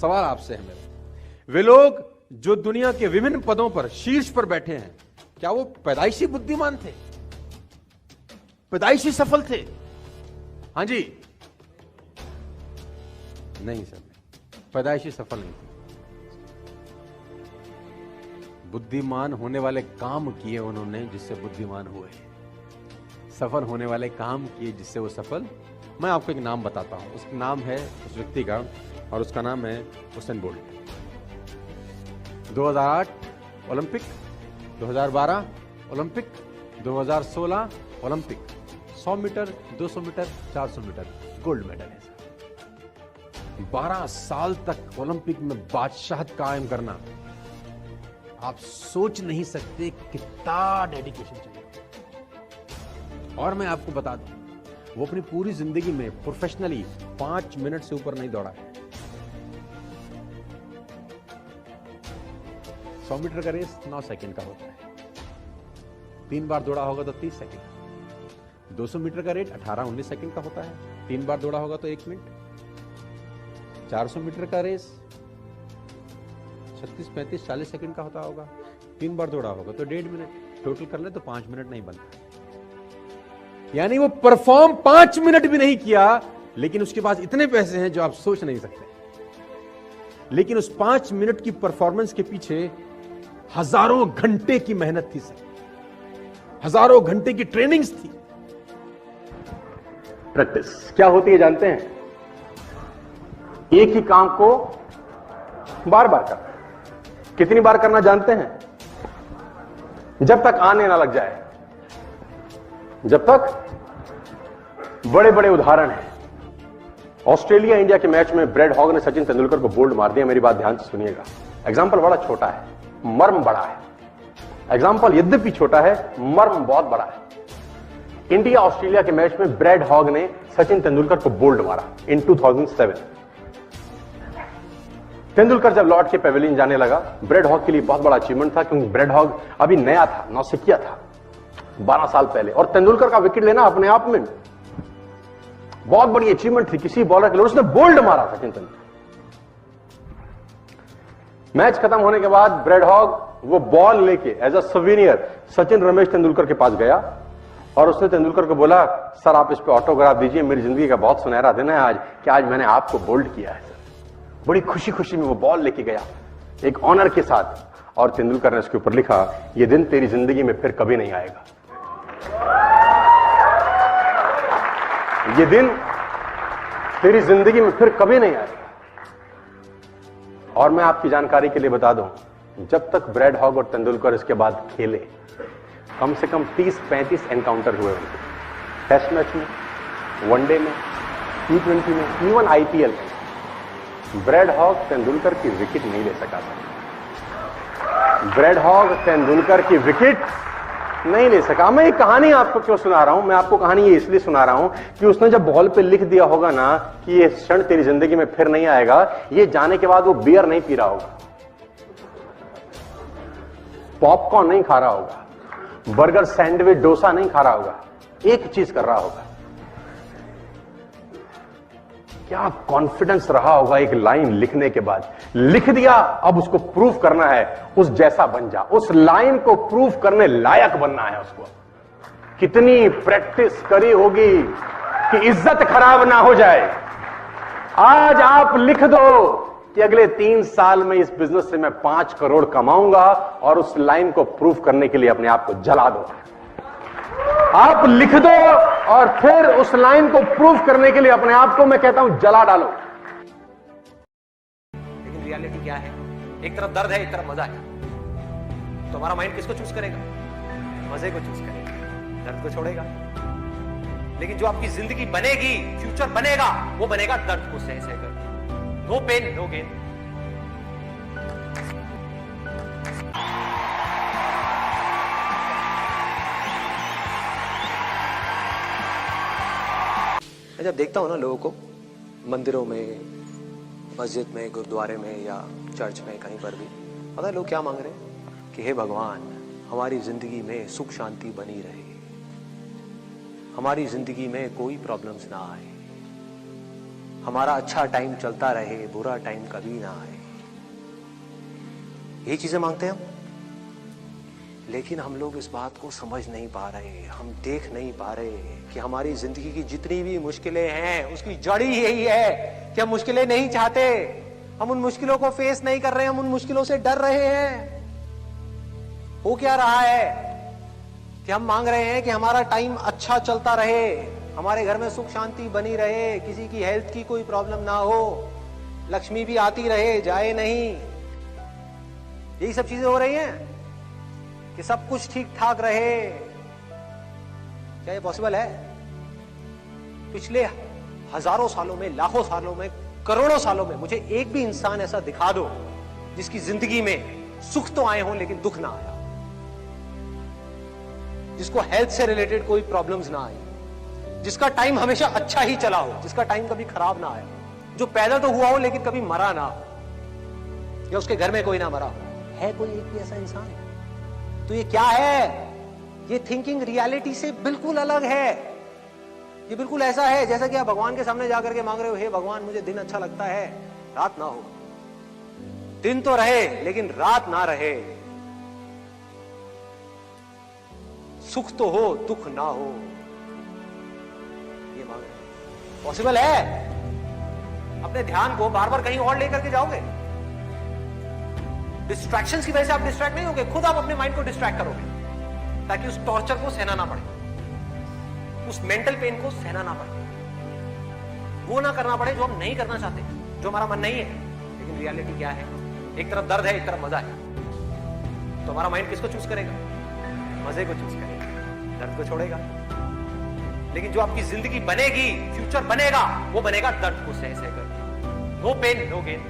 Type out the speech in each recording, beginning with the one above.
सवाल आपसे है मेरा, वे लोग जो दुनिया के विभिन्न पदों पर शीर्ष पर बैठे हैं, क्या वो पैदाइशी बुद्धिमान थे, पैदाइशी सफल थे? हां जी, नहीं सर, पैदाइशी सफल नहीं थे। बुद्धिमान होने वाले काम किए उन्होंने जिससे बुद्धिमान हुए, सफल होने वाले काम किए जिससे वो सफल। मैं आपको एक नाम बताता हूं, उसका नाम है उस व्यक्ति का, और उसका नाम है Usain Bolt. 2008 Olympic, 2012 Olympic, 2016 Olympic, 100 metre, 200 metre, 400 metre gold medal है सर। 12 साल तक ओलंपिक में बादशाहत कायम करना, आप सोच नहीं सकते कितना डेडिकेशन चाहिए। और मैं आपको बता दूं, वो अपनी पूरी जिंदगी में प्रोफेशनली 5 मिनट से ऊपर नहीं दौड़ा है। 100 मीटर का रेस 9 सेकंड का होता है, 3 बार दौड़ा होगा तो 30 सेकंड। 200 मीटर का रेस 18-19 सेकंड का होता है, 3 बार दौड़ा होगा तो 1 मिनट। 400 मीटर का रेस 36-35-40 सेकंड का होता होगा, 3 बार दौड़ा होगा तो 1.5 मिनट। टोटल कर ले तो 5 मिनट नहीं बनता। यानी वो परफॉर्म 5 मिनट भी नहीं किया, लेकिन उसके पास इतने पैसे हैं जो आप सोच नहीं सकते। लेकिन उस 5 मिनट की परफॉर्मेंस के पीछे हजारों घंटे की मेहनत थी सर, हजारों घंटे की ट्रेनिंग्स थी। प्रैक्टिस क्या होती है जानते हैं? एक ही काम को बार बार करना। कितनी बार करना जानते हैं? जब तक आने ना लग जाए, जब तक। बड़े बड़े उदाहरण हैं। ऑस्ट्रेलिया इंडिया के मैच में ब्रेड हॉग ने सचिन तेंदुलकर को बोल्ड मार दिया। मेरी बात ध्यान से सुनिएगा। एग्जाम्पल बड़ा छोटा है, मर्म बड़ा है। एग्जाम्पल यद्यपि छोटा है, मर्म बहुत बड़ा है। इंडिया ऑस्ट्रेलिया के मैच में ब्रेड हॉग ने सचिन तेंदुलकर को बोल्ड मारा इन 2007। तेंदुलकर जब लौट के पेविलियन जाने लगा, ब्रेड हॉग के लिए बहुत बड़ा अचीवमेंट था, क्योंकि ब्रेड हॉग अभी नया था, नौसिखिया था 12 साल पहले, और तेंदुलकर का विकेट लेना अपने आप में बहुत बड़ी अचीवमेंट थी किसी बॉलर के लिए। उसने बोल्ड मारा सचिन तेंदुलकर। मैच खत्म होने के बाद ब्रेड हॉग वो बॉल लेके as a souvenir Sachin Ramesh Tendulkar के पास गया, और उसने तेंदुलकर को बोला, सर आप इस पे ऑटोग्राफ दीजिए, मेरी जिंदगी का बहुत सुनहरा दिन है आज, कि आज मैंने आपको बोल्ड किया है। बड़ी खुशी खुशी में वो बॉल लेके गया एक ऑनर के साथ, और तेंदुलकर ने उसके ऊपर लिखा, ये दिन तेरी जिंदगी में फिर कभी नहीं आएगा। ये दिन तेरी जिंदगी में फिर कभी नहीं आएगा। और मैं आपकी जानकारी के लिए बता दूं, जब तक ब्रेड हॉग और तेंदुलकर इसके बाद खेले, कम से कम 30-35 एनकाउंटर हुए उनके, टेस्ट मैच में, वनडे में, T20 में, इवन IPL में। ब्रेड हॉग तेंदुलकर की विकेट नहीं ले सका था। ब्रेड हॉग तेंदुलकर की विकेट नहीं ले सका। मैं ये कहानी आपको क्यों सुना रहा हूं? मैं आपको कहानी ये इसलिए सुना रहा हूं कि उसने जब बॉल पे लिख दिया होगा ना कि ये क्षण तेरी जिंदगी में फिर नहीं आएगा, ये जाने के बाद वो बियर नहीं पी रहा होगा, पॉपकॉर्न नहीं खा रहा होगा, बर्गर, सैंडविच, डोसा नहीं खा रहा होगा, एक चीज कर रहा होगा। क्या कॉन्फिडेंस रहा होगा एक लाइन लिखने के बाद। लिख दिया, अब उसको प्रूफ करना है, उस जैसा बन जा, उस लाइन को प्रूफ करने लायक बनना है उसको। कितनी प्रैक्टिस करी होगी कि इज्जत खराब ना हो जाए। आज आप लिख दो कि अगले 3 साल में इस बिजनेस से मैं 5 करोड़ कमाऊंगा, और उस लाइन को प्रूफ करने के लिए अपने आप को जला दो। आप लिख दो और फिर उस लाइन को प्रूफ करने के लिए अपने आप को, मैं कहता हूं, जला डालो। लेकिन रियलिटी क्या है? एक तरफ दर्द है, एक तरफ मजा है। तो हमारा माइंड किसको चूज करेगा? मजे को चूज करेगा, दर्द को छोड़ेगा। लेकिन जो आपकी जिंदगी बनेगी, फ्यूचर बनेगा, वो बनेगा दर्द को सह सह कर। No pain no gain. मैं जब देखता हूँ ना लोगों को मंदिरों में, मस्जिद में, गुरुद्वारे में या चर्च में, कहीं पर भी, पता है लोग क्या मांग रहे हैं? कि हे भगवान, हमारी जिंदगी में सुख शांति बनी रहे, हमारी जिंदगी में कोई प्रॉब्लम्स ना आए, हमारा अच्छा टाइम चलता रहे, बुरा टाइम कभी ना आए, यही चीजें मांगते हैं हम। लेकिन हम लोग इस बात को समझ नहीं पा रहे, हम देख नहीं पा रहे कि हमारी जिंदगी की जितनी भी मुश्किलें हैं उसकी जड़ ही यही है कि हम मुश्किलें नहीं चाहते, हम उन मुश्किलों को फेस नहीं कर रहे, हम उन मुश्किलों से डर रहे हैं। हो क्या रहा है कि हम मांग रहे हैं कि हमारा टाइम अच्छा चलता रहे, हमारे घर में सुख शांति बनी रहे, किसी की हेल्थ की कोई प्रॉब्लम ना हो, लक्ष्मी भी आती रहे जाए नहीं। यही सब चीजें हो रही हैं कि सब कुछ ठीक ठाक रहे। क्या ये पॉसिबल है? पिछले हजारों सालों में, लाखों सालों में, करोड़ों सालों में मुझे एक भी इंसान ऐसा दिखा दो जिसकी जिंदगी में सुख तो आए हों लेकिन दुख ना आया, जिसको हेल्थ से रिलेटेड कोई प्रॉब्लम्स ना आई, जिसका टाइम हमेशा अच्छा ही चला हो, जिसका टाइम कभी खराब ना आया, जो पैदा तो हुआ हो लेकिन कभी मरा ना हो, या उसके घर में कोई ना मरा हो। है कोई एक भी ऐसा इंसान? तो ये क्या है? ये थिंकिंग रियलिटी से बिल्कुल अलग है। ये बिल्कुल ऐसा है जैसा कि आप भगवान के सामने जाकर के मांग रहे हो, हे भगवान मुझे दिन अच्छा लगता है, रात ना हो। दिन तो रहे लेकिन रात ना रहे, सुख तो हो दुख ना हो, ये मांग रहे हैं। पॉसिबल है? अपने ध्यान को बार बार कहीं और लेकर के जाओगे, डिस्ट्रैक्शंस की वजह से आप डिस्ट्रैक्ट नहीं होगे, खुद आप अपने माइंड को डिस्ट्रैक्ट करोगे ताकि उस टॉर्चर को सहना ना पड़े, उस मेंटल पेन को सहना ना पड़े, वो ना करना पड़े जो हम नहीं करना चाहते, जो हमारा मन नहीं है। लेकिन रियलिटी क्या है? एक तरफ दर्द है, एक तरफ मजा है। तो हमारा माइंड किसको चूज करेगा? मजे को चूज करेगा, दर्द को छोड़ेगा। लेकिन जो आपकी जिंदगी बनेगी, फ्यूचर बनेगा, वो बनेगा दर्द को सह सह कर। No pain no gain.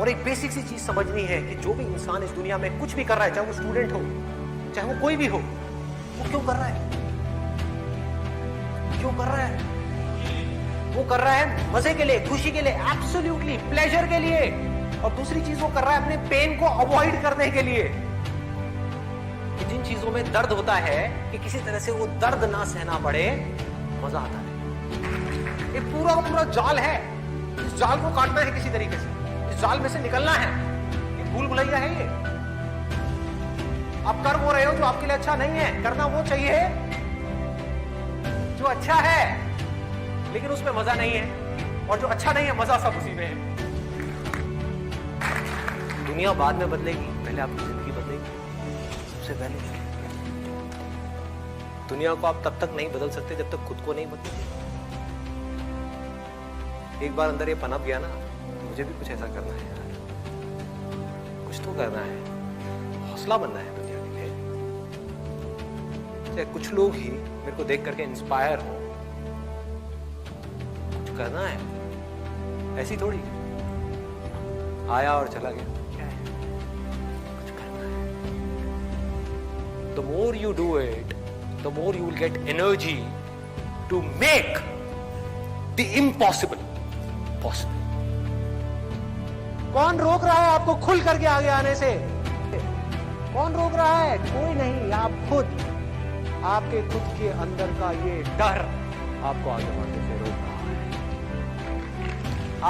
और एक बेसिक सी चीज समझनी है कि जो भी इंसान इस दुनिया में कुछ भी कर रहा है, चाहे वो स्टूडेंट हो, चाहे वो कोई भी हो, वो क्यों कर रहा है? क्यों कर रहा है? वो कर रहा है मजे के लिए, खुशी के लिए, एब्सोल्युटली प्लेजर के लिए। और दूसरी चीज वो कर रहा है अपने पेन को अवॉइड करने के लिए। कि जिन चीजों में दर्द होता है कि किसी तरह से वो दर्द ना सहना पड़े, मजा आता है। ये पूरा पूरा जाल है, इस जाल को काटना है किसी तरीके से, इस जाल में से निकलना है। ये भूल भुलैया है। ये आप कर वो रहे हो जो आपके लिए अच्छा नहीं है, करना वो चाहिए जो अच्छा है, लेकिन उसमें मजा नहीं है। और जो अच्छा नहीं है, मजा सब उसी में है। दुनिया बाद में बदलेगी, पहले आपकी जिंदगी बदलेगी। सबसे पहले दुनिया को आप तब तक नहीं बदल सकते जब तक खुद को नहीं बदलेंगे। एक बार अंदर ये पनप गया ना, तो मुझे भी कुछ ऐसा करना है यार, कुछ तो करना है, हौसला बनना है दुनिया के लिए। चाहे कुछ लोग ही मेरे को देख करके इंस्पायर हो, कुछ करना है। ऐसी थोड़ी आया और चला गया, क्या है? कुछ करना है। The more you do it, the more you will get energy to make the impossible possible. कौन रोक रहा है आपको खुल करके आगे आने से? कौन रोक रहा है? कोई नहीं, आप खुद। आपके खुद के अंदर का ये डर आपको आगे बढ़ने से रोक रहा है।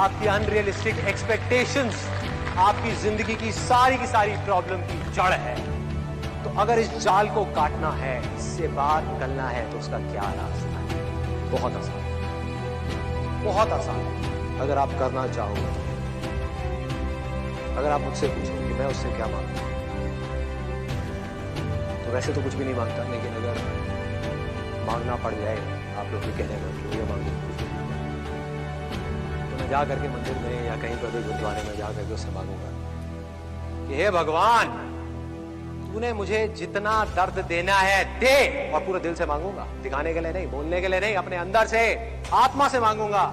आपकी अनरियलिस्टिक एक्सपेक्टेशंस आपकी जिंदगी की सारी प्रॉब्लम की जड़ है। तो अगर इस जाल को काटना है, इससे बाहर निकलना है, तो उसका क्या रास्ता है? बहुत आसान है, बहुत आसान है। अगर आप करना चाहोगे, अगर आप मुझसे पूछोगे मैं उससे क्या मांगता हूं, तो वैसे तो कुछ भी नहीं मांगता, लेकिन अगर मांगना पड़ जाए, आप लोग भी कहने लगे कि ये मांगो, तो मैं जा करके मंदिर में या कहीं पर भी गुरुद्वारे में जा करके उससे मांगूंगा कि हे भगवान, तूने मुझे जितना दर्द देना है दे। और पूरे दिल से मांगूंगा, दिखाने के लिए नहीं, बोलने के लिए नहीं, अपने अंदर से, आत्मा से मांगूंगा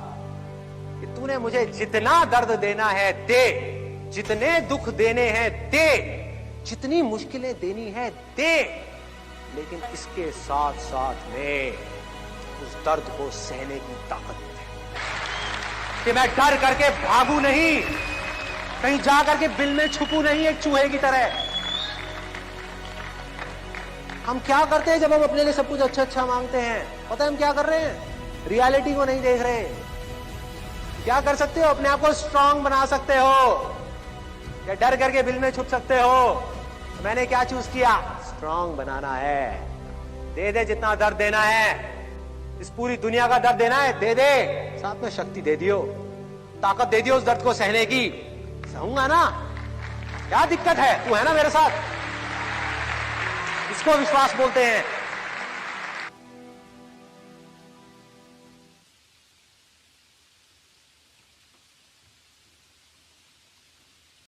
कि तूने मुझे जितना दर्द देना है दे, जितने दुख देने हैं दे, जितनी मुश्किलें देनी है दे, लेकिन इसके साथ साथ में उस दर्द को सहने की ताकत दे कि मैं डर करके भागू नहीं, कहीं जा करके बिल में छुपू नहीं एक चूहे की तरह। हम क्या करते हैं जब हम अपने लिए सब कुछ अच्छा अच्छा मांगते हैं? पता है हम क्या कर रहे हैं? रियलिटी को नहीं देख रहे। क्या कर सकते हो? अपने आप को स्ट्रांग बना सकते हो या डर करके बिल में छुप सकते हो। मैंने क्या चूज किया? स्ट्रांग बनाना है। दे दे जितना दर्द देना है, इस पूरी दुनिया का दर्द देना है, दे दे, साथ में शक्ति दे दियो, ताकत दे दियो उस दर्द को सहने की। सहूंगा ना, क्या दिक्कत है? तू है ना मेरे साथ। इसको विश्वास बोलते हैं।